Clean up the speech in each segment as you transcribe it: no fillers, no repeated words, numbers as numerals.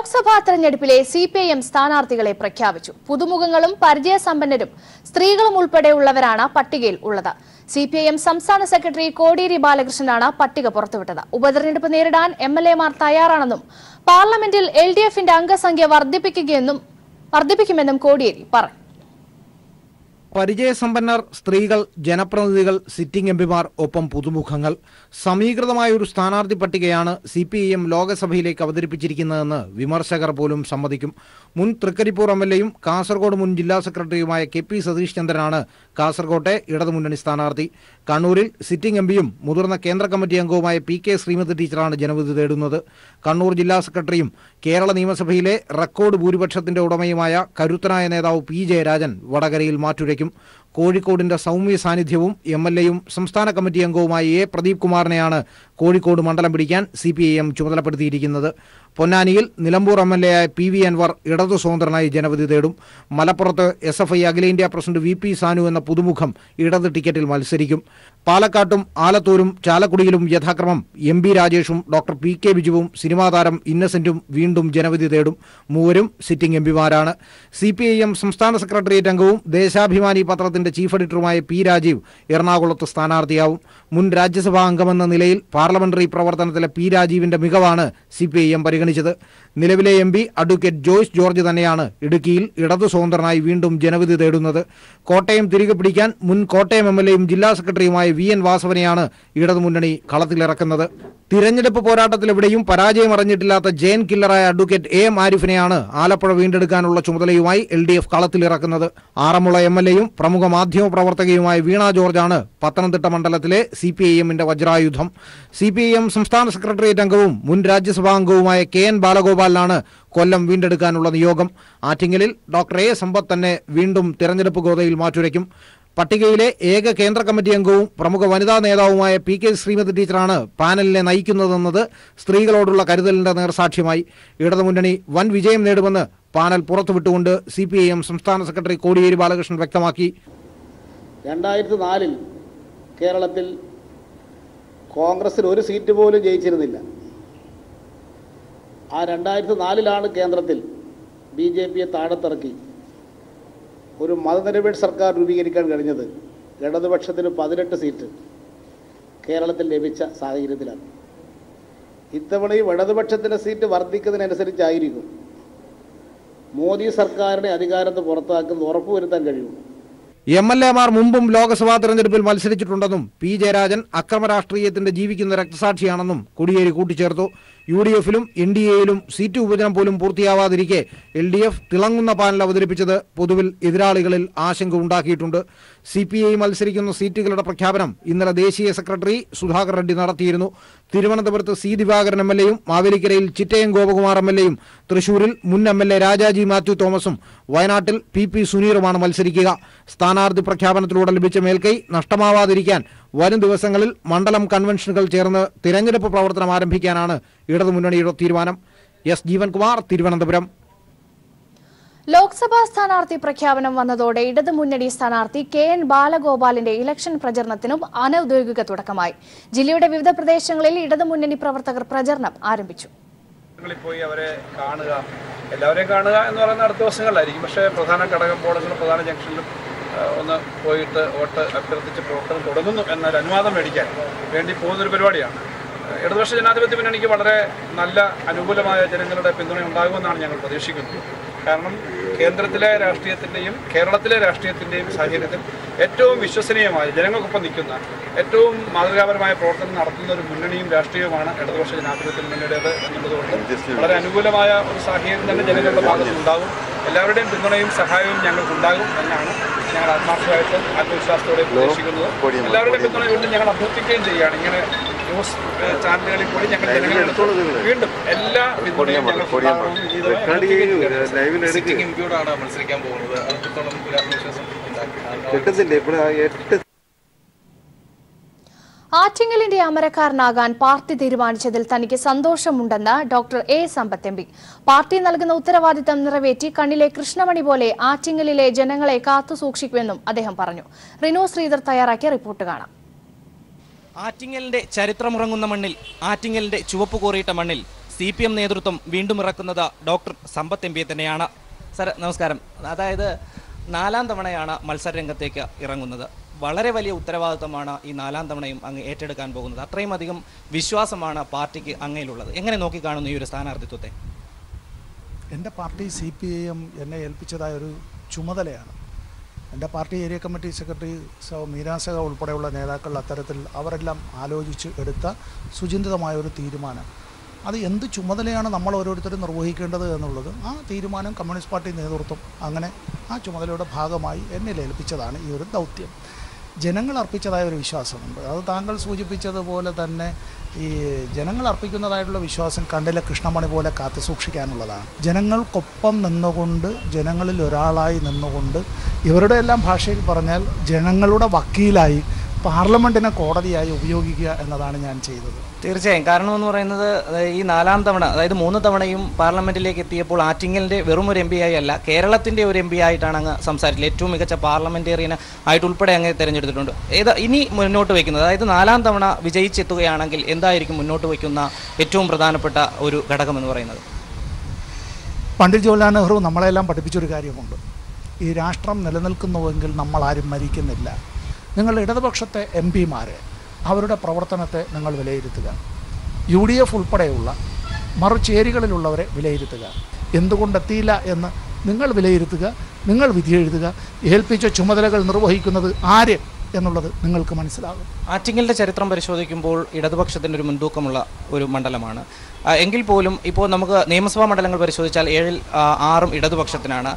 ലോക്സഭാ തെരഞ്ഞെടുപ്പിലെ സിപിഐഎം സ്ഥാനാർത്ഥികളെ പ്രഖ്യാപിച്ചു. പുതുമുഖങ്ങളും പരിചയസമ്പന്നരും സ്ത്രീകളും ഉൾപ്പെടെയുള്ളവരാണ് പട്ടികയിൽ ഉള്ളത്. സിപിഐഎം സംസ്ഥാന സെക്രട്ടറി കോടിയേരി ബാലകൃഷ്ണനാണ് പട്ടിക പുറത്തുവിട്ടത്. ഉപതെരഞ്ഞെടുപ്പ് നേരിടാൻ എംഎൽഎമാർ തയ്യാറാണെന്നും പാർലമെന്റിൽ എൽഡിഎഫിന്റെ അംഗസംഖ്യ വർദ്ധിപ്പിക്കുമെന്നും കോടിയേരി പറഞ്ഞു. പരിചയസമ്പന്നർ, സ്ത്രീകൾ, ജനപ്രതിനിധികൾ, സിറ്റിംഗ് എംപിമാർ, ഒപ്പം പുതുമുഖങ്ങൾ. സമീകൃതമായ ഒരു സ്ഥാനാർത്ഥി പട്ടികയാണ് സിപിഐഎം ലോക്സഭയിലേക്ക് അവതരിപ്പിച്ചിരിക്കുന്നതെന്ന് വിമർശകർ പോലും സമ്മതിക്കും. മുൻ തൃക്കരിപ്പൂർ എംഎൽഎയും കാസർഗോഡ് മുൻ ജില്ലാ സെക്രട്ടറിയുമായ കെ.പി. സതീഷ് ചന്ദ്രനാണ് കാസർകോട്ടെ ഇടതുമുന്നണി സ്ഥാനാർത്ഥി. കണ്ണൂരിൽ സിറ്റിംഗ് എംപിയും മുതിർന്ന കേന്ദ്ര കമ്മിറ്റി അംഗവുമായ പി.കെ. ശ്രീമതി ടീച്ചറാണ് ജനവിധി തേടുന്നത്. കണ്ണൂർ ജില്ലാ സെക്രട്ടറിയും കേരള നിയമസഭയിലെ റെക്കോർഡ് ഭൂരിപക്ഷത്തിന്റെ ഉടമയുമായ കരുത്തനായ നേതാവ് പി. ജയരാജൻ വടകരയിൽ മാറ്റുരയ്ക്കും. കോഴിക്കോടിന്റെ സൗമ്യ സാന്നിധ്യവും എംഎൽഎയും സംസ്ഥാന കമ്മിറ്റി അംഗവുമായ എ. പ്രദീപ് കുമാറിനെയാണ് കോഴിക്കോട് മണ്ഡലം പിടിക്കാൻ സിപിഐഎം ചുമതലപ്പെടുത്തിയിരിക്കുന്നത്. പൊന്നാനിയിൽ നിലമ്പൂർ എംഎൽഎയായ പി.വി. അൻവർ ഇടതു സ്വതന്ത്രനായി ജനവിധി തേടും. മലപ്പുറത്ത് എസ്.എഫ്.ഐ. അഖിലേന്ത്യാ പ്രസിഡന്റ് വി.പി. സാനു എന്ന പുതുമുഖം ഇടത് ടിക്കറ്റിൽ മത്സരിക്കും. പാലക്കാട്ടും ആലത്തൂരും ചാലക്കുടിയിലും യഥാക്രമം എം.ബി. രാജേഷും ഡോക്ടർ പി.കെ. ബിജുവും സിനിമാ താരം ഇന്നസെന്റും വീണ്ടും ജനവിധി തേടും. മൂവരും സിറ്റിംഗ് എംപിമാരാണ്. സിപിഐഎം സംസ്ഥാന സെക്രട്ടേറിയറ്റ് അംഗവും ദേശാഭിമാനി പത്രത്തിന്റെ ചീഫ് എഡിറ്ററുമായ പി. രാജീവ് എറണാകുളത്ത് സ്ഥാനാർത്ഥിയാവും. മുൻ രാജ്യസഭാ അംഗമെന്ന നിലയിൽ പാർലമെന്ററി പ്രവർത്തനത്തിലെ പി. രാജീവിന്റെ മികവാണ് സിപിഐഎം പരിഗണിച്ചത്. നിലവിലെ എംപി അഡ്വക്കേറ്റ് ജോയ്സ് ജോർജ് തന്നെയാണ് ഇടുക്കിയിൽ ഇടതു സ്വതന്ത്രനായി വീണ്ടും ജനവിധി തേടുന്നത്. കോട്ടയം തിരികെ പിടിക്കാൻ മുൻ കോട്ടയം എംഎൽഎയും ജില്ലാ സെക്രട്ടറിയുമായ വി.എൻ. വാസവനെയാണ് ഇടതുമുന്നണി കളത്തിലിറക്കുന്നത്. തിരഞ്ഞെടുപ്പ് പോരാട്ടത്തിലെവിടെയും പരാജയമറിഞ്ഞിട്ടില്ലാത്ത ജെയിൻ കില്ലറായ അഡ്വക്കേറ്റ് എ. ആരിഫിനെയാണ് ആലപ്പുഴ വീണ്ടെടുക്കാനുള്ള ചുമതലയുമായി എൽഡിഎഫ് കളത്തിലിറക്കുന്നത്. ആറന്മുള എംഎൽഎയും പ്രമുഖ മാധ്യമ പ്രവർത്തകയുമായ വീണ ജോർജാണ് പത്തനംതിട്ട മണ്ഡലത്തിലെ സിപിഐഎമ്മിന്റെ വജ്രായുധം. സിപിഐഎം സംസ്ഥാന സെക്രട്ടേറിയറ്റ് അംഗവും മുൻ രാജ്യസഭാ അംഗവുമായ കെ.എൻ. ബാലഗോപാലിനാണ് കൊല്ലം വീണ്ടെടുക്കാനുള്ള നിയോഗം. ആറ്റിങ്ങലിൽ ഡോക്ടർ എ. സമ്പത്ത് തന്നെ വീണ്ടും തിരഞ്ഞെടുപ്പ് ഗോതയിൽ മാറ്റുരയ്ക്കും. പട്ടികയിലെ ഏക കേന്ദ്ര കമ്മിറ്റി അംഗവും പ്രമുഖ വനിതാ നേതാവുമായ പി.കെ. ശ്രീമതി ടീച്ചറാണ് പാനലിനെ നയിക്കുന്നതെന്നത് സ്ത്രീകളോടുള്ള കരുതലിന്റെ നേർസാക്ഷ്യമായി. ഇടതുമുന്നണി വൻ വിജയം നേടുമെന്ന് പാനൽ പുറത്തുവിട്ടുകൊണ്ട് സിപിഐഎം സംസ്ഥാന സെക്രട്ടറി കോടിയേരി ബാലകൃഷ്ണൻ വ്യക്തമാക്കി. 2004 കേരളത്തിൽ കോൺഗ്രസിൽ ഒരു സീറ്റ് പോലും ജയിച്ചിരുന്നില്ല. ആ 2004 കേന്ദ്രത്തിൽ ബി.ജെ.പിയെ താഴത്തിറക്കി ഒരു മതനിരപേക്ഷ സർക്കാർ രൂപീകരിക്കാൻ കഴിഞ്ഞത്. ഇടതുപക്ഷത്തിന് 18 സീറ്റ് കേരളത്തിൽ ലഭിച്ച സാഹചര്യത്തിലാണ്. ഇത്തവണയും ഇടതുപക്ഷത്തിൻ്റെ സീറ്റ് വർദ്ധിക്കുന്നതിനനുസരിച്ചായിരിക്കും മോദി സർക്കാരിനെ അധികാരത്ത് പുറത്താക്കുന്നത് ഉറപ്പുവരുത്താൻ കഴിയുള്ളൂ. എംഎൽഎമാർ മുമ്പും ലോക്സഭാ തെരഞ്ഞെടുപ്പിൽ മത്സരിച്ചിട്ടുണ്ടെന്നും പി. ജയരാജൻ അക്രമ രാഷ്ട്രീയത്തിന്റെ ജീവിക്കുന്ന രക്തസാക്ഷിയാണെന്നും കോടിയേരി കൂട്ടിച്ചേർത്തു. യു.ഡി.എഫിലും എൻ.ഡി.എയിലും സീറ്റ് വിഭജനം പോലും പൂർത്തിയാവാതിരിക്കെ എൽ.ഡി.എഫ് തിളങ്ങുന്ന പാനൽ അവതരിപ്പിച്ചത് പൊതുവിൽ എതിരാളികളിൽ ആശങ്ക ഉണ്ടാക്കിയിട്ടുണ്ട്. സിപിഐ മത്സരിക്കുന്ന സീറ്റുകളുടെ പ്രഖ്യാപനം ഇന്നലെ ദേശീയ സെക്രട്ടറി സുധാകർ റെഡ്ഡി നടത്തിയിരുന്നു. തിരുവനന്തപുരത്ത് സി. ദിവാകരൻ എംഎൽഎയും മാവേലിക്കരയിൽ ചിറ്റയം ഗോപകുമാർ എംഎൽഎയും തൃശൂരിൽ മുൻ എംഎൽഎ രാജാജി മാത്യു തോമസും വയനാട്ടിൽ പി. സുനീറുമാണ് മത്സരിക്കുക. സ്ഥാനാർത്ഥി പ്രഖ്യാപനത്തിലൂടെ ലഭിച്ച മേൽക്കൈ നഷ്ടമാവാതിരിക്കാൻ വരും ദിവസങ്ങളിൽ മണ്ഡലം കൺവെൻഷനുകൾ ചേർന്ന് തിരഞ്ഞെടുപ്പ് പ്രവർത്തനം ആരംഭിക്കാനാണ് ഇടതുമുന്നണിയുടെ തീരുമാനം. എസ്. ജീവൻകുമാർ, തിരുവനന്തപുരം. ലോക്സഭാ സ്ഥാനാർത്ഥി പ്രഖ്യാപനം വന്നതോടെ ഇടതുമുന്നണി സ്ഥാനാർത്ഥി കെ.എൻ. ബാലഗോപാലിന്റെ ഇലക്ഷൻ പ്രചരണത്തിനും അനൌദ്യോഗിക തുടക്കമായി. ജില്ലയുടെ വിവിധ പ്രദേശങ്ങളിൽ ഇടതുമുന്നണി പ്രവർത്തകർ പ്രചരണം ആരംഭിച്ചു. പോയി അവരെ കാണുക, എല്ലാവരെയും കാണുക എന്ന് പറയുന്ന അടുത്ത ദിവസങ്ങളിലായിരിക്കും. പക്ഷേ പ്രധാന ഘടകം ബോർഡുകളും പ്രധാന ജംഗ്ഷനിലും ഒന്ന് പോയിട്ട് വോട്ട് അഭ്യർത്ഥിച്ച് പ്രവർത്തനം തുടങ്ങുന്നു എന്നൊരു അനുവാദം മേടിക്കാൻ വേണ്ടി പോകുന്നൊരു പരിപാടിയാണ്. ഇടതുപക്ഷ ജനാധിപത്യ മുന്നണിക്ക് വളരെ നല്ല അനുകൂലമായ ജനങ്ങളുടെ പിന്തുണ ഉണ്ടാകുമെന്നാണ് ഞങ്ങൾ പ്രതീക്ഷിക്കുന്നത്. കാരണം കേന്ദ്രത്തിലെ രാഷ്ട്രീയത്തിൻ്റെയും കേരളത്തിലെ രാഷ്ട്രീയത്തിൻ്റെയും സാഹചര്യത്തിൽ ഏറ്റവും വിശ്വസനീയമായ ജനങ്ങൾക്കൊപ്പം നിൽക്കുന്ന ഏറ്റവും മാതൃകാപരമായ പ്രവർത്തനം നടത്തുന്ന ഒരു മുന്നണിയും രാഷ്ട്രീയവുമാണ് ഇടതുപക്ഷ ജനാധിപത്യ മുന്നണിയുടേത് എന്നുള്ളതുകൊണ്ട് വളരെ അനുകൂലമായ ഒരു സാഹചര്യം തന്നെ ജനങ്ങളുടെ ഭാഗത്തുണ്ടാകും. എല്ലാവരുടെയും പിന്തുണയും സഹായവും ഞങ്ങൾക്കുണ്ടാകും എന്നാണ് ഞങ്ങൾ ആത്മാർത്ഥമായിട്ട് ആത്മവിശ്വാസത്തോടെ പ്രതീക്ഷിക്കുന്നത്. എല്ലാവരുടെയും പിന്തുണയുണ്ട് ഞങ്ങൾ അഭ്യർത്ഥിക്കുകയും ചെയ്യുകയാണ്. ഇങ്ങനെ ന്യൂസ് ചാനലുകളിൽ കൂടി ഞങ്ങൾ ജനങ്ങളെടുത്തോളം വീണ്ടും എല്ലാ പിന്തുണയും സിറ്റിംഗ് എംപിയോടാണ് മത്സരിക്കാൻ പോകുന്നത്. അത്രത്തോളം ഒരു ആത്മവിശ്വാസം ആറ്റിങ്ങലിന്റെ അമരക്കാരനാകാൻ പാർട്ടി തീരുമാനിച്ചതിൽ തനിക്ക് സന്തോഷമുണ്ടെന്ന് doctor A. Sampath MP. Party നൽകുന്ന ഉത്തരവാദിത്തം നിറവേറ്റി കണ്ണിലെ കൃഷ്ണമണി പോലെ ആറ്റിങ്ങലിലെ ജനങ്ങളെ കാത്തുസൂക്ഷിക്കുമെന്നും അദ്ദേഹം പറഞ്ഞു. റിനു ശ്രീധർ തയ്യാറാക്കിയ റിപ്പോർട്ട് കാണാം. ആറ്റിങ്ങലിന്റെ ചരിത്രമുറങ്ങുന്ന മണ്ണിൽ, ആറ്റിങ്ങലിന്റെ ചുവപ്പ് കോറിയിട്ട മണ്ണിൽ CPM നേതൃത്വം വീണ്ടും ഇറക്കുന്നത് ഡോക്ടർ സമ്പത്ത് എം പിയെ തന്നെയാണ്. സർ നമസ്കാരം. അതായത് 4ാം തവണയാണ് മത്സരരംഗത്തേക്ക് ഇറങ്ങുന്നത്. വളരെ വലിയ ഉത്തരവാദിത്തമാണ് ഈ 4ാം തവണയും അങ്ങ് ഏറ്റെടുക്കാൻ പോകുന്നത്. അത്രയും അധികം വിശ്വാസമാണ് പാർട്ടിക്ക് അങ്ങയിലുള്ളത്. എങ്ങനെ നോക്കിക്കാണുന്നു ഈ ഒരു സ്ഥാനാർത്ഥിത്വത്തെ? എൻ്റെ പാർട്ടി CPIM എന്നെ ഏൽപ്പിച്ചതായ ഒരു ചുമതലയാണ്. എൻ്റെ പാർട്ടി ഏരിയ കമ്മിറ്റി സെക്രട്ടറി മീരാസക ഉൾപ്പെടെയുള്ള നേതാക്കൾ അത്തരത്തിൽ അവരെല്ലാം ആലോചിച്ച് എടുത്ത സുചിന്തിതമായ ഒരു തീരുമാനം. അത് എന്ത് ചുമതലയാണ് നമ്മൾ ഓരോരുത്തരും നിർവഹിക്കേണ്ടത് എന്നുള്ളത് ആ തീരുമാനം കമ്മ്യൂണിസ്റ്റ് പാർട്ടി നേതൃത്വം അങ്ങനെ ആ ചുമതലയുടെ ഭാഗമായി എന്നെ ഏൽപ്പിച്ചതാണ് ഈ ഒരു ദൗത്യം. ജനങ്ങൾ അർപ്പിച്ചതായ ഒരു വിശ്വാസമുണ്ട്. അത് താങ്കൾ സൂചിപ്പിച്ചതുപോലെ തന്നെ ഈ ജനങ്ങൾ അർപ്പിക്കുന്നതായിട്ടുള്ള വിശ്വാസം കണ്ണിലെ കൃഷ്ണമണി പോലെ കാത്തു സൂക്ഷിക്കാനുള്ളതാണ്. ജനങ്ങൾക്കൊപ്പം നിന്നുകൊണ്ട് ജനങ്ങളിൽ ഒരാളായി നിന്നുകൊണ്ട് ഇവരുടെ എല്ലാം ഭാഷയിൽ പറഞ്ഞാൽ ജനങ്ങളുടെ വക്കീലായി പാർലമെൻറ്റിനെ കോടതിയായി ഉപയോഗിക്കുക എന്നതാണ് ഞാൻ ചെയ്തത്. തീർച്ചയായും. കാരണം എന്ന് പറയുന്നത് ഈ 4ാം തവണ, അതായത് 3 തവണയും പാർലമെന്റിലേക്ക് എത്തിയപ്പോൾ ആറ്റിങ്ങലിന്റെ വെറും ഒരു MP ആയി അല്ല, കേരളത്തിന്റെ ഒരു MP ആയിട്ടാണ് അങ്ങ് സംസാരിച്ചത്. ഏറ്റവും മികച്ച പാർലമെന്റേറിയൻ ആയിട്ടുൾപ്പെടെ അങ്ങ് തിരഞ്ഞെടുത്തിട്ടുണ്ട്. ഇനി മുന്നോട്ട് വയ്ക്കുന്നത്, അതായത് 4ാം തവണ വിജയിച്ചെത്തുകയാണെങ്കിൽ എന്തായിരിക്കും മുന്നോട്ട് വയ്ക്കുന്ന ഏറ്റവും പ്രധാനപ്പെട്ട ഒരു ഘടകമെന്ന് പറയുന്നത്? പണ്ഡിറ്റ് ജവഹർലാൽ നെഹ്റു നമ്മളെല്ലാം പഠിപ്പിച്ചൊരു കാര്യമുണ്ട്. ഈ രാഷ്ട്രം നിലനിൽക്കുന്നുവെങ്കിൽ നമ്മളാരും മരിക്കുന്നില്ല. നിങ്ങൾ ഇടതുപക്ഷത്തെ MP-മാരെ അവരുടെ പ്രവർത്തനത്തെ നിങ്ങൾ വിലയിരുത്തുക. UDF ഉൾപ്പെടെയുള്ള മറുചേരികളിലുള്ളവരെ വിലയിരുത്തുക. എന്തുകൊണ്ടെത്തിയില്ല എന്ന് നിങ്ങൾ വിലയിരുത്തുക, നിങ്ങൾ വിധി എഴുതുക. ഏൽപ്പിച്ച ചുമതലകൾ നിർവഹിക്കുന്നത് ആര് എന്നുള്ളത് നിങ്ങൾക്ക് മനസ്സിലാകും. ആറ്റിങ്ങലിൻ്റെ ചരിത്രം പരിശോധിക്കുമ്പോൾ ഇടതുപക്ഷത്തിൻ്റെ ഒരു മുൻതൂക്കമുള്ള ഒരു മണ്ഡലമാണ്. എങ്കിൽ പോലും ഇപ്പോൾ നമുക്ക് നിയമസഭാ മണ്ഡലങ്ങൾ പരിശോധിച്ചാൽ 7-ൽ 6 ഇടതുപക്ഷത്തിനാണ്.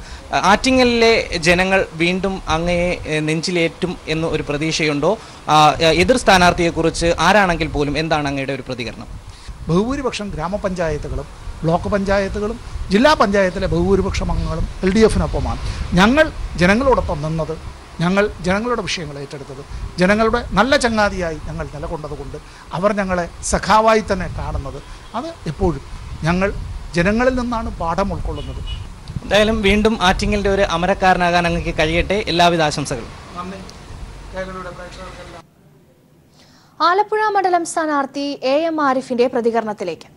ആറ്റിങ്ങലിലെ ജനങ്ങൾ വീണ്ടും അങ്ങയെ നെഞ്ചിലേറ്റും എന്ന് ഒരു പ്രതീക്ഷയുണ്ടോ? എതിർ സ്ഥാനാർത്ഥിയെക്കുറിച്ച് ആരാണെങ്കിൽ പോലും എന്താണ് അങ്ങയുടെ ഒരു പ്രതികരണം? ബഹുഭൂരിപക്ഷം ഗ്രാമപഞ്ചായത്തുകളും ബ്ലോക്ക് പഞ്ചായത്തുകളും ജില്ലാ പഞ്ചായത്തിലെ ബഹുഭൂരിപക്ഷം അംഗങ്ങളും LDF-നൊപ്പമാണ്. ഞങ്ങൾ ജനങ്ങളോടൊപ്പം നിന്നത്, ഞങ്ങൾ ജനങ്ങളുടെ വിഷയങ്ങൾ ഏറ്റെടുത്തത്, ജനങ്ങളുടെ നല്ല ചങ്ങാതിയായി ഞങ്ങൾ നിലകൊണ്ടതുകൊണ്ട് അവർ ഞങ്ങളെ സഖാവായി തന്നെ കാണുന്നത്. അത് എപ്പോഴും ഞങ്ങൾ ജനങ്ങളിൽ നിന്നാണ് പാഠം ഉൾക്കൊള്ളുന്നത്. എന്തായാലും വീണ്ടും ആറ്റിങ്ങലിൻ്റെ ഒരു അമരക്കാരനാകാൻ അങ്ങക്ക് കഴിയട്ടെ. എല്ലാവിധ ആശംസകളും. ആലപ്പുഴ മണ്ഡലം സ്ഥാനാർത്ഥി AM ആരിഫിന്റെ പ്രതികരണത്തിലേക്ക്.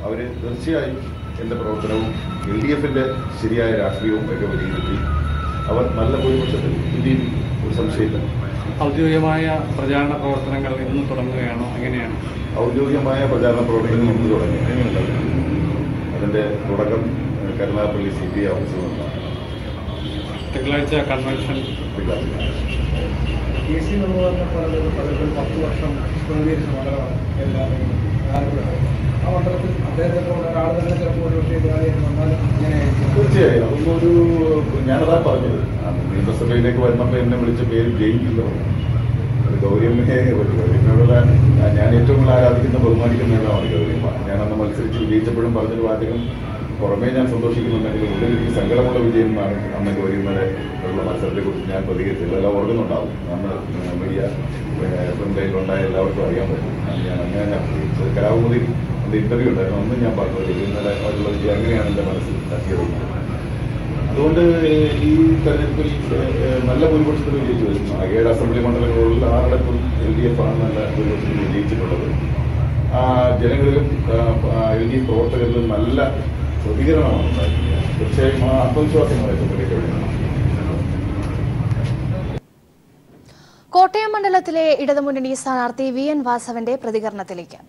അവര് തീർച്ചയായും എൻ്റെ പ്രവർത്തനവും LDF-ന്റെ ശരിയായ രാഷ്ട്രീയവും ഒക്കെ വിലയിരുത്തി അവർ നല്ല ഭൂരിപക്ഷത്തിൽ ഇന്ത്യയിൽ ഒരു സംശയമില്ല. ഔദ്യോഗികമായ പ്രചാരണ പ്രവർത്തനങ്ങൾ ഇന്ന് തുടങ്ങുകയാണോ? എങ്ങനെയാണ് ഔദ്യോഗികമായ പ്രചാരണ പ്രവർത്തനങ്ങൾ ഇന്ന് തുടങ്ങി? അതിൻ്റെ തുടക്കം കരുനാഗപ്പള്ളി CPI ഓഫീസിൽ നിന്നാണ്. തിങ്കളാഴ്ച കൺവെൻഷൻ. തീർച്ചയായും അതൊന്നൊരു ഞാനതാ പറഞ്ഞത്. നിയമസഭയിലേക്ക് വന്നപ്പോൾ എന്നെ വിളിച്ച പേര് ജയിക്കില്ലോ. അത് ഗൗരിയമ്മയോടുള്ള ഞാൻ ഏറ്റവും കൂടുതൽ ആരാധിക്കുന്ന ബഹുമാനിക്കുന്ന നേതാവാണ് ഗൗരിയമ്മ. ഞാനന്ന് മത്സരിച്ച് വിജയിച്ചപ്പോഴും പറഞ്ഞൊരു വാചകം പുറമേ ഞാൻ സന്തോഷിക്കുന്നുണ്ടെങ്കിലും ഉള്ളിൽ എനിക്ക് സങ്കടമുള്ള വിജയം എന്നാണ് അന്ന് ഗൗരിയമ്മയുടെ ഉള്ള മത്സരത്തെക്കുറിച്ച് ഞാൻ പ്രതികരിച്ചത്. എല്ലാം ഓർക്കുന്നുണ്ടാവും. അന്ന് മീഡിയ ഫ്രണ്ടിലുണ്ടായ എല്ലാവർക്കും അറിയാൻ പറ്റും. ഞാൻ അങ്ങനെ കലാഭൂതി എൻ്റെ ഇന്റർവ്യൂ ഉണ്ടായിരുന്നു. അന്ന് ഞാൻ പറഞ്ഞത് ഇന്നലെ ഉള്ള വിജയം അങ്ങനെയാണ് എൻ്റെ മനസ്സിൽ തട്ടിയത്. അതുകൊണ്ട് ഈ തെരഞ്ഞെടുപ്പിൽ നല്ല ഭൂരിപക്ഷത്തിൽ വിജയിച്ചു വരുന്നു. 7 അസംബ്ലി മണ്ഡലങ്ങളിൽ 6 LDF ആണ് നല്ല ഭൂരിപക്ഷത്തിൽ വിജയിച്ചിട്ടുള്ളത്. ജനങ്ങളിലും LDF പ്രവർത്തകരിലും നല്ല പ്രതികരണമാണ് ഉണ്ടായിരുന്നത്. തീർച്ചയായും ആ ആത്മവിശ്വാസങ്ങളെ ചുമതലയ്ക്ക്. കോട്ടയം മണ്ഡലത്തിലെ ഇടതുമുന്നണി സ്ഥാനാർത്ഥി VN വാസവന്റെ പ്രതികരണത്തിലേക്ക്.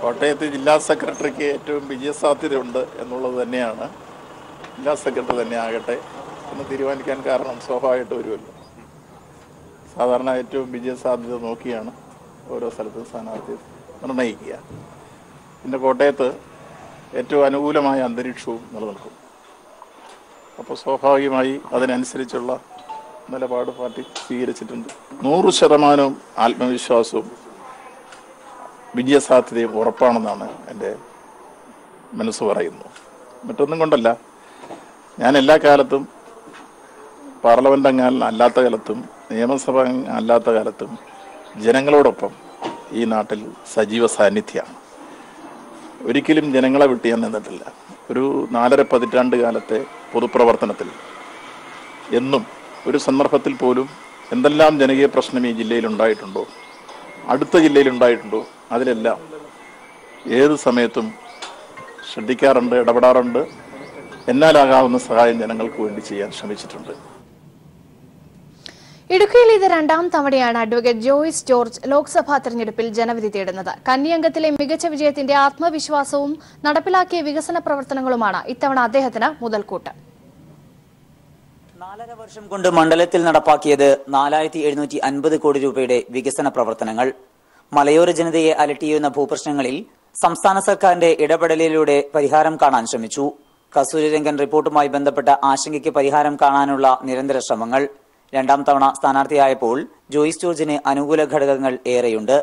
കോട്ടയത്ത് ജില്ലാ സെക്രട്ടറിക്ക് ഏറ്റവും വിജയസാധ്യതയുണ്ട് എന്നുള്ളത് തന്നെയാണ്. ജില്ലാ സെക്രട്ടറി തന്നെ ആകട്ടെ എന്ന് തീരുമാനിക്കാൻ കാരണം സ്വാഭാവികമായിട്ട് വരുമല്ലോ. സാധാരണ ഏറ്റവും വിജയസാധ്യത നോക്കിയാണ് ഓരോ സ്ഥലത്തും സ്ഥാനാർത്ഥി നിർണ്ണയിക്കുക. പിന്നെ കോട്ടയത്ത് ഏറ്റവും അനുകൂലമായ അന്തരീക്ഷവും നിലനിൽക്കും. അപ്പോൾ സ്വാഭാവികമായി അതിനനുസരിച്ചുള്ള നിലപാട് പാർട്ടി സ്വീകരിച്ചിട്ടുണ്ട്. 100% ആത്മവിശ്വാസവും വിജയസാധ്യതയും ഉറപ്പാണെന്നാണ് എൻ്റെ മനസ്സ് പറയുന്നത്. മറ്റൊന്നും കൊണ്ടല്ല, ഞാൻ എല്ലാ കാലത്തും പാർലമെൻറ്റ് അംഗം അല്ലാത്ത കാലത്തും നിയമസഭ അല്ലാത്ത കാലത്തും ജനങ്ങളോടൊപ്പം ഈ നാട്ടിൽ സജീവ സാന്നിധ്യമാണ്. ഒരിക്കലും ജനങ്ങളെ വിട്ട് ഞാൻ നിന്നിട്ടില്ല. ഒരു 4.5 പതിറ്റാണ്ട് കാലത്തെ പൊതുപ്രവർത്തനത്തിൽ എന്നും ഒരു സന്ദർഭത്തിൽ പോലും എന്തെല്ലാം ജനകീയ പ്രശ്നം ഈ ജില്ലയിൽ ഉണ്ടായിട്ടുണ്ടോ, അടുത്ത ജില്ലയിൽ ഉണ്ടായിട്ടുണ്ടോ, അതിലെല്ലാം ഏത് സമയത്തും ശ്രദ്ധിക്കാറുണ്ട്, ഇടപെടാറുണ്ട്. എന്നാലാകാവുന്ന സഹായം ജനങ്ങൾക്ക് വേണ്ടി ചെയ്യാൻ ശ്രമിച്ചിട്ടുണ്ട്. ഇടുക്കിയിൽ ഇത് രണ്ടാം തവണയാണ് അഡ്വക്കേറ്റ് ജോയിസ് ജോർജ് ലോക്സഭാ തെരഞ്ഞെടുപ്പിൽ ജനവിധി തേടുന്നത്. കന്നിയംഗത്തിലെ മികച്ച വിജയത്തിന്റെ ആത്മവിശ്വാസവും നടപ്പിലാക്കിയ വികസന പ്രവർത്തനങ്ങളുമാണ് ഇത്തവണ അദ്ദേഹത്തിന് മുതൽക്കൂട്ട്. 4.5 വർഷം കൊണ്ട് മണ്ഡലത്തിൽ നടപ്പാക്കിയത് 4750 കോടി രൂപയുടെ വികസന പ്രവർത്തനങ്ങൾ. മലയോര ജനതയെ അലട്ടിയുന്ന ഭൂപ്രശ്നങ്ങളിൽ സംസ്ഥാന സർക്കാരിന്റെ ഇടപെടലിലൂടെ പരിഹാരം കാണാൻ ശ്രമിച്ചു. കസ്തൂരിരംഗൻ റിപ്പോർട്ടുമായി ബന്ധപ്പെട്ട ആശങ്കയ്ക്ക് പരിഹാരം കാണാനുള്ള നിരന്തര ശ്രമങ്ങൾ. രണ്ടാം തവണ സ്ഥാനാർത്ഥിയായപ്പോൾ ജോയിസ് ജോർജിന് അനുകൂല ഘടകങ്ങൾ ഏറെയുണ്ട്.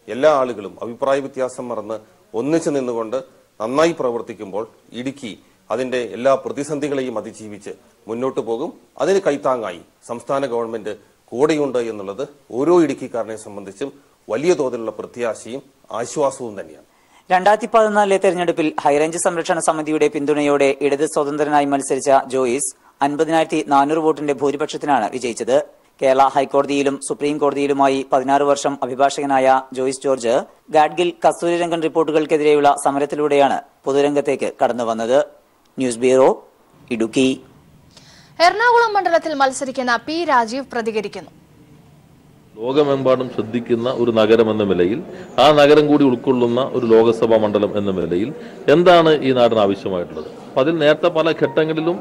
എല്ലാ ആളുകളും അഭിപ്രായ വ്യത്യാസം മറന്ന് ഒന്നിച്ചു നിന്നുകൊണ്ട് നന്നായി പ്രവർത്തിക്കുമ്പോൾ ഇടുക്കി അതിന്റെ എല്ലാ പ്രതിസന്ധികളെയും അതിജീവിച്ച് മുന്നോട്ട് പോകും. അതിന് കൈത്താങ്ങായി സംസ്ഥാന ഗവൺമെന്റ് കൂടെയുണ്ട് എന്നുള്ളത് ഓരോ ഇടുക്കിക്കാരനെ സംബന്ധിച്ചും വലിയ തോതിലുള്ള പ്രത്യാശയും ആശ്വാസവും തന്നെയാണ്. 2014 തെരഞ്ഞെടുപ്പിൽ ഹൈറേഞ്ച് സംരക്ഷണ സമിതിയുടെ പിന്തുണയോടെ ഇടത് സ്വതന്ത്രനായി മത്സരിച്ച ജോയിസ് 50,400 വോട്ടിന്റെ ഭൂരിപക്ഷത്തിനാണ് വിജയിച്ചത്. കേരള ഹൈക്കോടതിയിലും സുപ്രീം കോടതിയിലുമായി 16 വർഷം അഭിഭാഷകനായ ജോയിസ് ജോർജ് ഗാഡ്ഗിൽ കസ്തൂരിരംഗൻ റിപ്പോർട്ടുകൾക്കെതിരെയുള്ള സമരത്തിലൂടെയാണ് പൊതുരംഗത്തേക്ക് കടന്നുവന്നത്. News bureau, Idukki. എറണാകുളം മണ്ഡലത്തിൽ മത്സരിക്കുന്ന പി രാജീവ് പ്രതികരിക്കുന്നു. ലോകമെമ്പാടും ശ്രദ്ധിക്കുന്ന ഒരു നഗരം എന്ന നിലയിൽ, ആ നഗരം കൂടി ഉൾക്കൊള്ളുന്ന ഒരു ലോകസഭാ മണ്ഡലം എന്ന നിലയിൽ എന്താണ് ഈ നാടിന് ആവശ്യമായിട്ടുള്ളത്? അപ്പം അതിൽ നേരത്തെ പല ഘട്ടങ്ങളിലും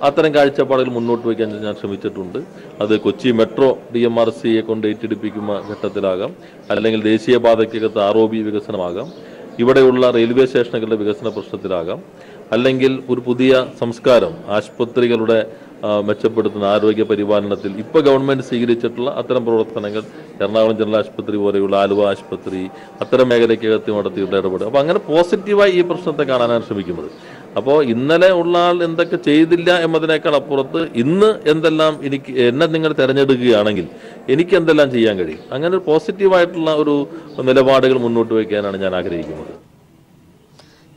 അത്തരം കാഴ്ചപ്പാടുകൾ മുന്നോട്ട് വയ്ക്കാൻ ഞാൻ ശ്രമിച്ചിട്ടുണ്ട്. അത് കൊച്ചി മെട്രോ DMRCയെ കൊണ്ട് ഏറ്റെടുപ്പിക്കുന്ന ഘട്ടത്തിലാകാം, അല്ലെങ്കിൽ ദേശീയപാതയ്ക്കകത്ത് ROB വികസനമാകാം, ഇവിടെയുള്ള റെയിൽവേ സ്റ്റേഷനുകളുടെ വികസന പ്രശ്നത്തിലാകാം, അല്ലെങ്കിൽ ഒരു പുതിയ സംസ്കാരം, ആശുപത്രികളുടെ മെച്ചപ്പെടുത്തുന്ന ആരോഗ്യ പരിപാലനത്തിൽ ഇപ്പോൾ ഗവൺമെന്റ് സ്വീകരിച്ചിട്ടുള്ള അത്തരം പ്രവർത്തനങ്ങൾ, എറണാകുളം ജനറൽ ആശുപത്രി പോലെയുള്ള ആലുവ ആശുപത്രി, അത്തരം മേഖലയ്ക്കകത്ത് നടത്തിയുള്ള ഇടപെടും. അപ്പോൾ അങ്ങനെ പോസിറ്റീവായി ഈ പ്രശ്നത്തെ കാണാനാണ് ശ്രമിക്കുന്നത്. അപ്പോൾ ഇന്നലെ ഉള്ള ആൾ എന്തൊക്കെ ചെയ്തില്ല എന്നതിനേക്കാൾ അപ്പുറത്ത് ഇന്ന് എന്തെല്ലാം എന്നെ നിങ്ങൾ തിരഞ്ഞെടുക്കുകയാണെങ്കിൽ എനിക്ക് എന്തെല്ലാം ചെയ്യാൻ കഴിയും, അങ്ങനെ ഒരു പോസിറ്റീവായിട്ടുള്ള ഒരു നിലപാടുകൾ മുന്നോട്ട് വയ്ക്കാനാണ് ഞാൻ ആഗ്രഹിക്കുന്നത്.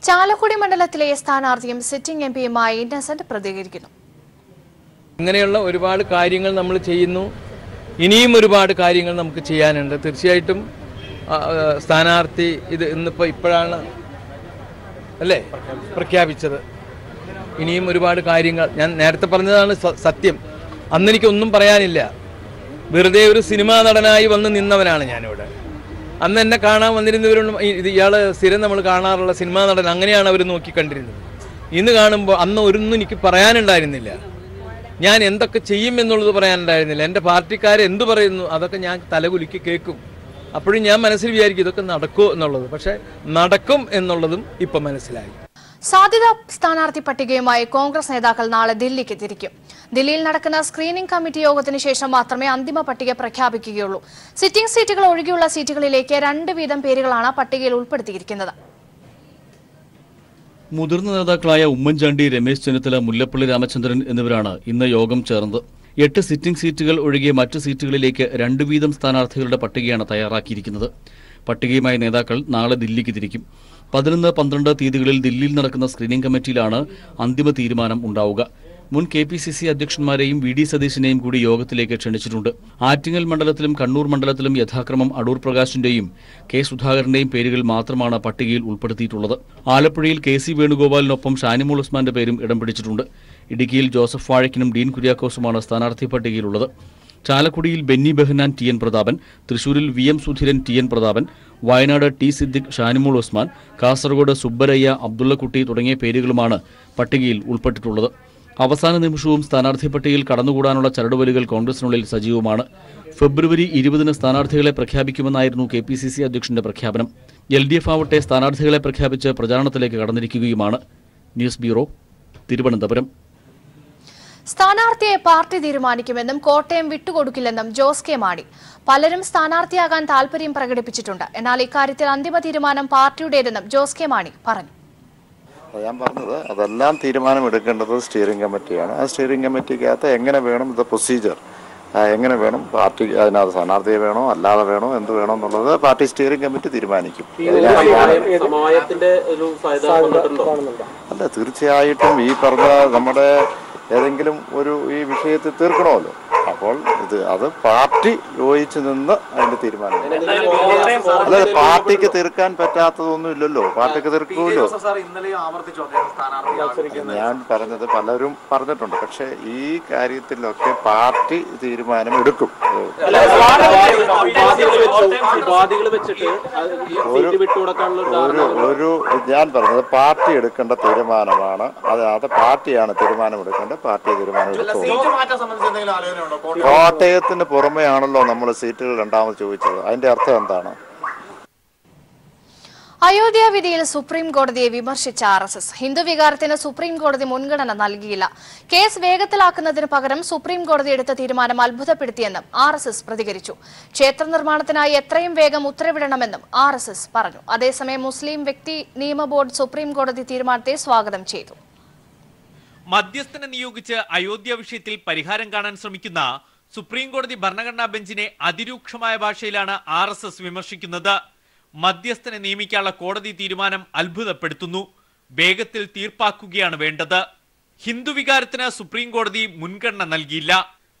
ചാലക്കുടി മണ്ഡലത്തിലെ സ്ഥാനാർത്ഥിയും സിറ്റിംഗ് MPയുമായി ഇന്നസെന്റ് പ്രതികരിക്കുന്നു. ഇങ്ങനെയുള്ള ഒരുപാട് കാര്യങ്ങൾ നമ്മൾ ചെയ്യുന്നു. ഇനിയും ഒരുപാട് കാര്യങ്ങൾ നമുക്ക് ചെയ്യാനുണ്ട്. തീർച്ചയായിട്ടും സ്ഥാനാർത്ഥി ഇത് ഇപ്പോഴാണ് അല്ലേ പ്രഖ്യാപിച്ചത്. ഇനിയും ഒരുപാട് കാര്യങ്ങൾ, ഞാൻ നേരത്തെ പറഞ്ഞതാണ് സത്യം. അന്ന് എനിക്കൊന്നും പറയാനില്ല. വെറുതെ ഒരു സിനിമാ നടനായി വന്ന് നിന്നവനാണ് ഞാനിവിടെ. അന്ന് എന്നെ കാണാൻ വന്നിരുന്നവരും ഇയാൾ സ്ഥിരം നമ്മൾ കാണാറുള്ള സിനിമാ നടൻ, അങ്ങനെയാണ് അവർ നോക്കിക്കണ്ടിരുന്നത്. ഇന്ന് കാണുമ്പോൾ അന്ന് ഒരൊന്നും എനിക്ക് പറയാനുണ്ടായിരുന്നില്ല. ഞാൻ എന്തൊക്കെ ചെയ്യും എന്നുള്ളത് പറയാനുണ്ടായിരുന്നില്ല. എൻ്റെ പാർട്ടിക്കാർ എന്തു പറയുന്നു അതൊക്കെ ഞാൻ തലകുലുക്കി കേൾക്കും. അപ്പോഴും ഞാൻ മനസ്സിൽ വിചാരിക്കും ഇതൊക്കെ നടക്കുമോ എന്നുള്ളത്. പക്ഷെ നടക്കും എന്നുള്ളതും ഇപ്പം മനസ്സിലായി. സാധ്യതാ സ്ഥാനാർത്ഥി പട്ടികയുമായി കോൺഗ്രസ് നേതാക്കൾ നാളെ ദില്ലിക്ക് തിരിക്കും. ദില്ലിയിൽ നടക്കുന്ന സ്ക്രീനിംഗ് കമ്മിറ്റി യോഗത്തിന് ശേഷം മാത്രമേ അന്തിമ പട്ടിക പ്രഖ്യാപിക്കുകയുള്ളൂ. സിറ്റിംഗ് സീറ്റുകൾ ഒഴികെയുള്ള സീറ്റുകളിലേക്ക് 2 വീതം പേരുകളാണ് പട്ടികയിൽ ഉൾപ്പെടുത്തിയിരിക്കുന്നത്. മുതിർന്ന നേതാക്കളായ ഉമ്മൻചാണ്ടി, രമേശ് ചെന്നിത്തല, മുല്ലപ്പള്ളി രാമചന്ദ്രൻ എന്നിവരാണ് ഇന്ന് യോഗം ചേർന്നത്. 8 സിറ്റിംഗ് സീറ്റുകൾ ഒഴികെ മറ്റ് സീറ്റുകളിലേക്ക് 2 വീതം സ്ഥാനാർത്ഥികളുടെ പട്ടികയാണ് തയ്യാറാക്കിയിരിക്കുന്നത്. പട്ടികയുമായി നേതാക്കൾ നാളെ ദില്ലിക്ക് തിരിക്കും. 11, 12 തീയതികളിൽ ദില്ലിയിൽ നടക്കുന്ന സ്ക്രീനിംഗ് കമ്മിറ്റിയിലാണ് അന്തിമ തീരുമാനം ഉണ്ടാവുക. മുൻ KPCC അധ്യക്ഷന്മാരെയും VD സതീശിനെയും കൂടി യോഗത്തിലേക്ക് ക്ഷണിച്ചിട്ടുണ്ട്. ആറ്റിങ്ങൽ മണ്ഡലത്തിലും കണ്ണൂർ മണ്ഡലത്തിലും യഥാക്രമം അടൂർ പ്രകാശിന്റെയും K സുധാകരന്റെയും പേരുകൾ മാത്രമാണ് പട്ടികയിൽ ഉൾപ്പെടുത്തിയിട്ടുള്ളത്. ആലപ്പുഴയിൽ KC വേണുഗോപാലിനൊപ്പം ഷാനിമോൾ ഉസ്മാന്റെ പേരും ഇടം പിടിച്ചിട്ടുണ്ട്. ഇടുക്കിയിൽ ജോസഫ് വാഴയ്ക്കനും ഡീൻ കുര്യാക്കോസുമാണ് സ്ഥാനാർത്ഥി പട്ടികയിലുള്ളത്. ചാലക്കുടിയിൽ ബെന്നി ബെഹനാൻ, TN പ്രതാപൻ, തൃശൂരിൽ VM Sudheeran, TN Prathapan, Wayanad T Siddique, Shanimol Usman, Kasaragod സുബ്ബരയ്യ, Abdullakutty തുടങ്ങിയ പേരുകളുമാണ് പട്ടികയിൽ ഉൾപ്പെട്ടിട്ടുള്ളത്. അവസാന നിമിഷവും സ്ഥാനാർത്ഥി പട്ടികയിൽ കടന്നുകൂടാനുള്ള ചരടുവലികൾ കോൺഗ്രസിനുള്ളിൽ സജീവമാണ്. ഫെബ്രുവരി 20-ന് സ്ഥാനാർത്ഥികളെ പ്രഖ്യാപിക്കുമെന്നായിരുന്നു KPCC അധ്യക്ഷന്റെ പ്രഖ്യാപനം. LDF ആവട്ടെ സ്ഥാനാർത്ഥികളെ പ്രഖ്യാപിച്ച് പ്രചാരണത്തിലേക്ക് കടന്നിരിക്കുകയുമാണ്. News bureau, Thiruvananthapuram. സ്ഥാനാർത്ഥിയെ പാർട്ടി തീരുമാനിക്കുമെന്നും കോട്ടയം വിട്ടുകൊടുക്കില്ലെന്നും ജോസ് കെ മാണി. പലരും സ്ഥാനാർത്ഥിയാകാൻ താൽപര്യം പ്രകടിപ്പിച്ചിട്ടുണ്ട്. എന്നാൽ ഇക്കാര്യത്തിൽ അന്തിമ തീരുമാനം പാർട്ടിയുടേതെന്നും ജോസ് കെ മാണി പറഞ്ഞു. ഞാൻ പറഞ്ഞത് അതെല്ലാം തീരുമാനമെടുക്കേണ്ടത് സ്റ്റിയറിംഗ് കമ്മിറ്റിയാണ്. ആ സ്റ്റിയറിംഗ് കമ്മിറ്റിക്കകത്ത് എങ്ങനെ വേണം ഇത് പ്രൊസീജിയർ, എങ്ങനെ വേണം പാർട്ടി, അതിനകത്ത് സ്ഥാനാർത്ഥിയെ വേണോ അല്ലാതെ വേണോ എന്ത് വേണോ എന്നുള്ളത് പാർട്ടി സ്റ്റിയറിംഗ് കമ്മിറ്റി തീരുമാനിക്കും. അല്ല, തീർച്ചയായിട്ടും ഈ പറഞ്ഞ നമ്മുടെ ഏതെങ്കിലും ഒരു ഈ വിഷയത്തിൽ തീർക്കണമല്ലോ. അപ്പോൾ അത് പാർട്ടി യോജിച്ച് നിന്ന് അതിന്റെ തീരുമാനം. അല്ലാതെ പാർട്ടിക്ക് തീർക്കാൻ പറ്റാത്തതൊന്നും ഇല്ലല്ലോ, പാർട്ടിക്ക് തീർക്കുമല്ലോ. ഞാൻ പറഞ്ഞത് പലരും പറഞ്ഞിട്ടുണ്ട്, പക്ഷെ ഈ കാര്യത്തിലൊക്കെ പാർട്ടി തീരുമാനം എടുക്കും. ഞാൻ പറഞ്ഞത് പാർട്ടി എടുക്കേണ്ട തീരുമാനമാണ്. അത് പാർട്ടിയാണ് തീരുമാനമെടുക്കേണ്ടത്. പാർട്ടി തീരുമാനമെടുത്തു. കോട്ടയത്തിന് പുറമെയാണല്ലോ നമ്മൾ സീറ്റുകൾ രണ്ടാമത് ചോദിച്ചത്. അതിന്റെ അർത്ഥം എന്താണ്? അയോധ്യ വിധിയിൽ സുപ്രീം കോടതിയെ വിമർശിച്ച RSS ഹിന്ദു വികാരത്തിന് സുപ്രീം കോടതി മുൻഗണന നൽകിയില്ല. കേസ് വേഗത്തിലാക്കുന്നതിന് പകരം സുപ്രീം കോടതി എടുത്ത തീരുമാനം അത്ഭുതപ്പെടുത്തിയെന്നും RSS പ്രതികരിച്ചു. ക്ഷേത്ര നിർമ്മാണത്തിനായി എത്രയും വേഗം ഉത്തരവിടണമെന്നും RSS പറഞ്ഞു. അതേസമയം മുസ്ലിം വ്യക്തി നിയമ ബോർഡ് സുപ്രീം കോടതി തീരുമാനത്തെ സ്വാഗതം ചെയ്തു. മധ്യസ്ഥനെ നിയോഗിച്ച് അയോധ്യ വിഷയത്തിൽ പരിഹാരം കാണാൻ ശ്രമിക്കുന്ന സുപ്രീം കോടതി ഭരണഘടനാ ബെഞ്ചിനെ അതിരൂക്ഷമായ ഭാഷയിലാണ് RSS വിമർശിക്കുന്നത്. മധ്യസ്ഥനെ നിയമിക്കാനുള്ള കോടതി തീരുമാനം അത്ഭുതപ്പെടുത്തുന്നു. വേഗത്തിൽ തീർപ്പാക്കുകയാണ് വേണ്ടത്. ഹിന്ദു വികാരത്തിന് സുപ്രീം കോടതി മുൻഗണന നൽകിയില്ല.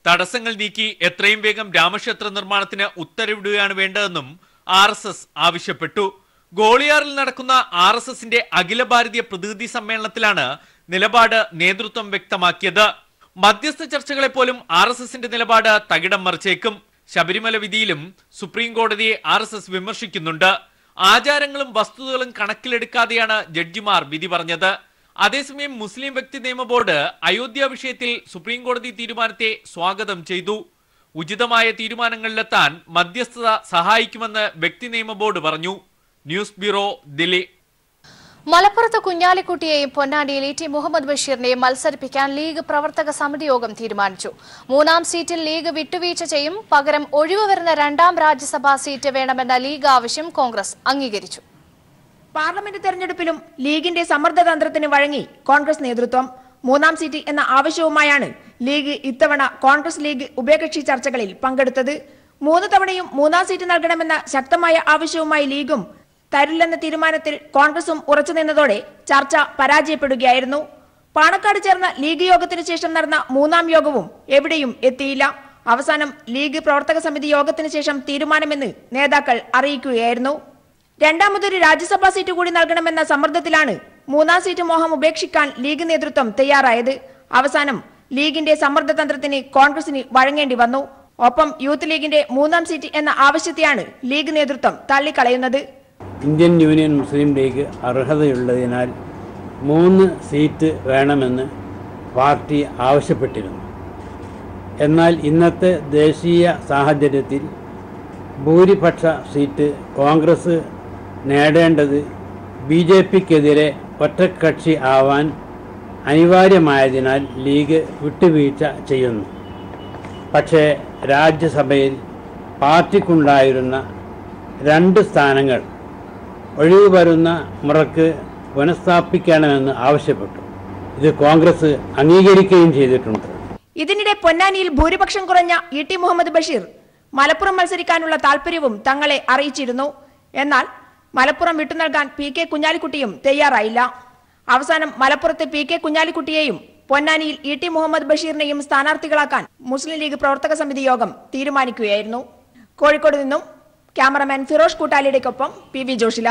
തടസ്സങ്ങൾ നീക്കി എത്രയും വേഗം രാമക്ഷേത്ര നിർമ്മാണത്തിന് ഉത്തരവിടുകയാണ് വേണ്ടതെന്നും RSS ആവശ്യപ്പെട്ടു. ഗോളിയാറിൽ നടക്കുന്ന RSSന്റെ അഖില ഭാരതീയ പ്രതിനിധി സമ്മേളനത്തിലാണ് നിലപാട് നേതൃത്വം വ്യക്തമാക്കിയത്. മധ്യസ്ഥ ചർച്ചകളെ പോലും RSSന്റെ നിലപാട് തകിടം മറിച്ചേക്കും. ശബരിമല വിധിയിലും സുപ്രീം കോടതിയെ RSS വിമർശിക്കുന്നുണ്ട്. ആചാരങ്ങളും വസ്തുതകളും കണക്കിലെടുക്കാതെയാണ് ജഡ്ജിമാർ വിധി പറഞ്ഞത്. അതേസമയം മുസ്ലിം വ്യക്തി നിയമ ബോർഡ് അയോധ്യ വിഷയത്തിൽ സുപ്രീം കോടതി തീരുമാനത്തെ സ്വാഗതം ചെയ്തു. ഉചിതമായ തീരുമാനങ്ങളിലെത്താൻ മധ്യസ്ഥത സഹായിക്കുമെന്ന് വ്യക്തി നിയമ ബോർഡ് പറഞ്ഞു. News bureau, Delhi. മലപ്പുറത്ത് കുഞ്ഞാലിക്കുട്ടിയെയും പൊന്നാനിയിൽ ഇ.ടി. മുഹമ്മദ് ബഷീറിനെയും മത്സരിപ്പിക്കാൻ ലീഗ് പ്രവർത്തക സമിതി യോഗം തീരുമാനിച്ചു. 3ാം സീറ്റിൽ ലീഗ് വിട്ടുവീഴ്ച ചെയ്യും. പകരം ഒഴിവ് വരുന്ന 2ാം രാജ്യസഭാ സീറ്റ് വേണമെന്ന ലീഗ് ആവശ്യം കോൺഗ്രസ് അംഗീകരിച്ചു. പാർലമെന്റ് തെരഞ്ഞെടുപ്പിലും ലീഗിന്റെ സമ്മർദ്ദതന്ത്രത്തിന് വഴങ്ങി കോൺഗ്രസ് നേതൃത്വം. 3ാം സീറ്റ് എന്ന ആവശ്യവുമായാണ് ലീഗ് ഇത്തവണ കോൺഗ്രസ് ലീഗ് ഉഭയകക്ഷി ചർച്ചകളിൽ പങ്കെടുത്തത്. 3 തവണയും 3ാം സീറ്റ് നൽകണമെന്ന ശക്തമായ ആവശ്യവുമായി ലീഗും തരില്ലെന്ന തീരുമാനത്തിൽ കോൺഗ്രസും ഉറച്ചുനിന്നതോടെ ചർച്ച പരാജയപ്പെടുകയായിരുന്നു. പാണക്കാട് ചേർന്ന ലീഗ് യോഗത്തിനു ശേഷം നടന്ന 3ാം യോഗവും എവിടെയും എത്തിയില്ല. അവസാനം ലീഗ് പ്രവർത്തക സമിതി യോഗത്തിനു ശേഷം തീരുമാനമെന്ന് നേതാക്കൾ അറിയിക്കുകയായിരുന്നു. 2ാമതൊരു രാജ്യസഭാ സീറ്റ് കൂടി നൽകണമെന്ന സമ്മർദ്ദത്തിലാണ് 3ാം സീറ്റ് മോഹം ഉപേക്ഷിക്കാൻ ലീഗ് നേതൃത്വം തയ്യാറായത്. അവസാനം ലീഗിന്റെ സമ്മർദ്ദതന്ത്രത്തിന് കോൺഗ്രസിന് വഴങ്ങേണ്ടി വന്നു. ഒപ്പം യൂത്ത് ലീഗിന്റെ 3ാം സീറ്റ് എന്ന ആവശ്യത്തെയാണ് ലീഗ് നേതൃത്വം തള്ളിക്കളയുന്നത്. ഇന്ത്യൻ യൂണിയൻ മുസ്ലിം ലീഗ് അർഹതയുള്ളതിനാൽ 3 സീറ്റ് വേണമെന്ന് പാർട്ടി ആവശ്യപ്പെട്ടിരുന്നു. എന്നാൽ ഇന്നത്തെ ദേശീയ സാഹചര്യത്തിൽ ഭൂരിപക്ഷ സീറ്റ് കോൺഗ്രസ് നേടേണ്ടത് BJPക്കെതിരെ ഒറ്റക്കക്ഷി ആവാൻ അനിവാര്യമായതിനാൽ ലീഗ് വിട്ടുവീഴ്ച ചെയ്യുന്നു. പക്ഷേ രാജ്യസഭയിൽ പാർട്ടിക്കുണ്ടായിരുന്ന 2 സ്ഥാനങ്ങൾ ഒഴിവ് വരുന്ന മുറക്ക് പുനഃസ്ഥാപിക്കണമെന്ന് ആവശ്യപ്പെട്ടു. ഇത് കോൺഗ്രസ് അംഗീകരിക്കുകയും ചെയ്തിട്ടുണ്ട്. ഇതിനിടെ പൊന്നാനിയിൽ ഭൂരിപക്ഷം കുറഞ്ഞ ഇ.ടി. മുഹമ്മദ് ബഷീർ മലപ്പുറം മത്സരിക്കാനുള്ള താൽപര്യവും തങ്ങളെ അറിയിച്ചിരുന്നു. എന്നാൽ മലപ്പുറം വിട്ടുനൽകാൻ P.K. കുഞ്ഞാലിക്കുട്ടിയും തയ്യാറായില്ല. അവസാനം മലപ്പുറത്ത് P.K. കുഞ്ഞാലിക്കുട്ടിയെയും പൊന്നാനിയിൽ ഇ.ടി. മുഹമ്മദ് ബഷീറിനെയും സ്ഥാനാർത്ഥികളാക്കാൻ മുസ്ലിം ലീഗ് പ്രവർത്തക സമിതി യോഗം തീരുമാനിക്കുകയായിരുന്നു. കോഴിക്കോട് നിന്നും ക്യാമറമാൻ ഫിറോഷ് കൂട്ടാലിയുടെക്കൊപ്പം PV ജോഷില.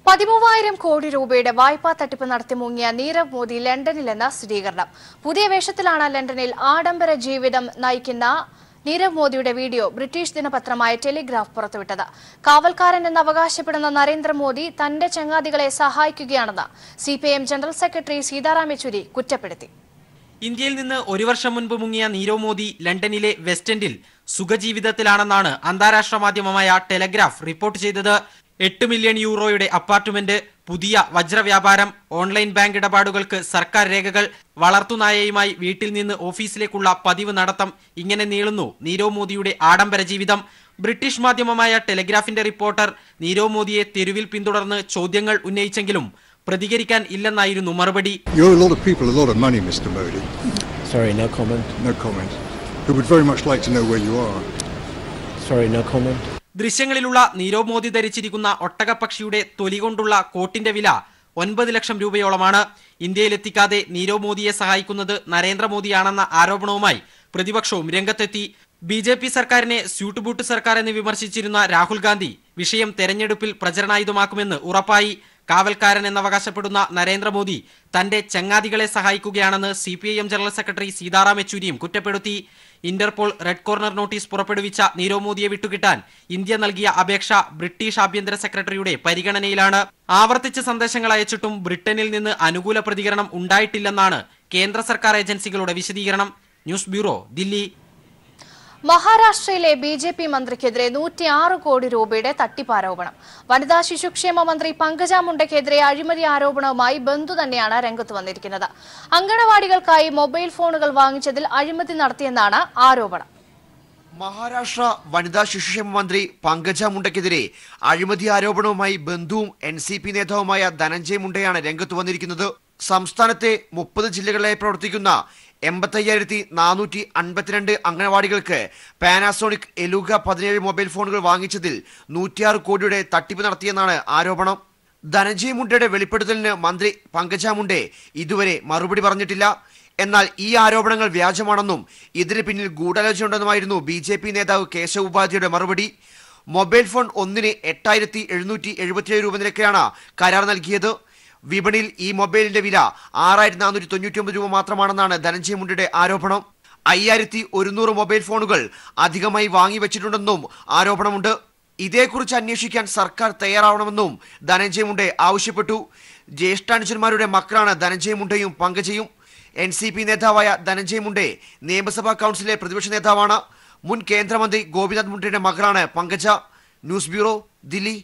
13,000 കോടി രൂപയുടെ വായ്പാ തട്ടിപ്പ് നടത്തി മുങ്ങിയ നീരവ് മോദി ലണ്ടനിലെന്ന സ്ഥിരീകരണം. പുതിയ വേഷത്തിലാണ് ലണ്ടനിൽ ആഡംബര ജീവിതം നയിക്കുന്ന നീരവ് മോദിയുടെ വീഡിയോ ബ്രിട്ടീഷ് ദിനപത്രമായ ടെലിഗ്രാഫ് പുറത്തുവിട്ടത്. കാവൽക്കാരൻ എന്ന് അവകാശപ്പെടുന്ന നരേന്ദ്രമോദി തന്റെ ചങ്ങാതികളെ സഹായിക്കുകയാണെന്ന് CPIM general secretary Sitaram Yechury കുറ്റപ്പെടുത്തി. ഇന്ത്യയിൽ നിന്ന് 1 വർഷം മുൻപ് മുങ്ങിയ നീരവ് മോദി ലണ്ടനിലെ വെസ്റ്റ് എൻഡിൽ സുഖജീവിതത്തിലാണെന്നാണ് അന്താരാഷ്ട്ര മാധ്യമമായ ടെലഗ്രാഫ് റിപ്പോർട്ട് ചെയ്തത്. 8 മില്യൺ യൂറോയുടെ അപ്പാർട്ട്മെന്റ്, പുതിയ വജ്രവ്യാപാരം, ഓൺലൈൻ ബാങ്ക് ഇടപാടുകൾക്ക് സർക്കാർ രേഖകൾ, വളർത്തുനായയുമായി വീട്ടിൽ നിന്ന് ഓഫീസിലേക്കുള്ള പതിവ് നടത്തം, ഇങ്ങനെ നീളുന്നു നീരവ് മോദിയുടെ ആഡംബര ജീവിതം. ബ്രിട്ടീഷ് മാധ്യമമായ ടെലഗ്രാഫിന്റെ റിപ്പോർട്ടർ നീരവ് മോദിയെ തെരുവിൽ പിന്തുടർന്ന് ചോദ്യങ്ങൾ ഉന്നയിച്ചെങ്കിലും പ്രതികരിക്കാൻ ഇല്ലെന്നായിരുന്നു മറുപടി. ദൃശ്യങ്ങളിലുള്ള നീരവ് മോദി ധരിച്ചിരിക്കുന്ന ഒട്ടകപ്പക്ഷിയുടെ തൊലി കൊണ്ടുള്ള കോട്ടിന്റെ വില 9 ലക്ഷം രൂപയോളമാണ്. ഇന്ത്യയിലെത്തിക്കാതെ നീരവ് മോദിയെ സഹായിക്കുന്നത് നരേന്ദ്രമോദിയാണെന്ന ആരോപണവുമായി പ്രതിപക്ഷവും രംഗത്തെത്തി. BJP സർക്കാരിനെ സ്യൂട്ട് ബൂട്ട് സർക്കാർ എന്ന് വിമർശിച്ചിരുന്ന രാഹുൽ ഗാന്ധി വിഷയം തെരഞ്ഞെടുപ്പിൽ പ്രചരണായുധമാക്കുമെന്ന് ഉറപ്പായി. കാവൽക്കാരൻ എന്നവകാശപ്പെടുന്ന നരേന്ദ്രമോദി തന്റെ ചങ്ങാതികളെ സഹായിക്കുകയാണെന്ന് CPIM ജനറൽ സെക്രട്ടറി സീതാറാം യെച്ചൂരിയും കുറ്റപ്പെടുത്തി. ഇന്റർപോൾ റെഡ് കോർണർ നോട്ടീസ് പുറപ്പെടുവിച്ച നീരവ് മോദിയെ വിട്ടുകിട്ടാൻ ഇന്ത്യ നൽകിയ അപേക്ഷ ബ്രിട്ടീഷ് ആഭ്യന്തര സെക്രട്ടറിയുടെ പരിഗണനയിലാണ്. ആവർത്തിച്ച് സന്ദേശങ്ങൾ അയച്ചിട്ടും ബ്രിട്ടനിൽ നിന്ന് അനുകൂല പ്രതികരണം ഉണ്ടായിട്ടില്ലെന്നാണ് കേന്ദ്ര സർക്കാർ ഏജൻസികളുടെ വിശദീകരണം. News bureau, Delhi. മഹാരാഷ്ട്രയിലെ BJP മന്ത്രിക്കെതിരെ 106 കോടി രൂപയുടെ തട്ടിപ്പാരോപണം. വനിതാ ശിശുക്ഷേമ മന്ത്രി പങ്കജ മുണ്ടയ്ക്കെതിരെ അഴിമതി ആരോപണവുമായി ബന്ധു തന്നെയാണ് രംഗത്ത് വന്നിരിക്കുന്നത്. അങ്കണവാടികൾക്കായി മൊബൈൽ ഫോണുകൾ വാങ്ങിച്ചതിൽ അഴിമതി നടത്തിയെന്നാണ് ആരോപണം. മഹാരാഷ്ട്ര വനിതാ ശിശുക്ഷേമ മന്ത്രി പങ്കജ മുണ്ടയ്ക്കെതിരെ അഴിമതി ആരോപണവുമായി ബന്ധുവും NCP നേതാവുമായ ധനഞ്ജയ് മുണ്ടയാണ് രംഗത്ത് വന്നിരിക്കുന്നത്. സംസ്ഥാനത്തെ 30 ജില്ലകളിലായി പ്രവർത്തിക്കുന്ന 85,452 അംഗനവാടികൾക്ക് പാനാസോണിക് എലുഗ 17 മൊബൈൽ ഫോണുകൾ വാങ്ങിച്ചതിൽ 106 കോടിയുടെ തട്ടിപ്പ് നടത്തിയെന്നാണ് ആരോപണം. ധനഞ്ജയ് മുണ്ടയുടെ വെളിപ്പെടുത്തലിന് മന്ത്രി പങ്കജ മുണ്ടെ ഇതുവരെ മറുപടി പറഞ്ഞിട്ടില്ല. എന്നാൽ ഈ ആരോപണങ്ങൾ വ്യാജമാണെന്നും ഇതിന് പിന്നിൽ ഗൂഢാലോചനയുണ്ടെന്നുമായിരുന്നു BJP നേതാവ് കേശവ് ഉപാധ്യയുടെ മറുപടി. മൊബൈൽ ഫോൺ ഒന്നിന് 8,777 രൂപ നിരക്കിലാണ് കരാർ നൽകിയത്. വിപണിയിൽ ഈ മൊബൈലിന്റെ വില 6,499 രൂപ മാത്രമാണെന്നാണ് ധനഞ്ജയ് മുണ്ടയുടെ ആരോപണം. 5,100 മൊബൈൽ ഫോണുകൾ അധികമായി വാങ്ങിവെച്ചിട്ടുണ്ടെന്നും ആരോപണമുണ്ട്. ഇതേക്കുറിച്ച് അന്വേഷിക്കാൻ സർക്കാർ തയ്യാറാവണമെന്നും ധനഞ്ജയ് മുണ്ടെ ആവശ്യപ്പെട്ടു. ജ്യേഷ്ഠാനുജന്മാരുടെ മക്കളാണ് ധനഞ്ജയ് മുണ്ടയും പങ്കജയും. NCP നേതാവായ ധനഞ്ജയ് മുണ്ടെ നിയമസഭാ കൗൺസിലിലെ പ്രതിപക്ഷ നേതാവാണ്. മുൻ കേന്ദ്രമന്ത്രി ഗോപിനാഥ് മുണ്ടയുടെ മകളാണ് പങ്കജ. News bureau, Delhi.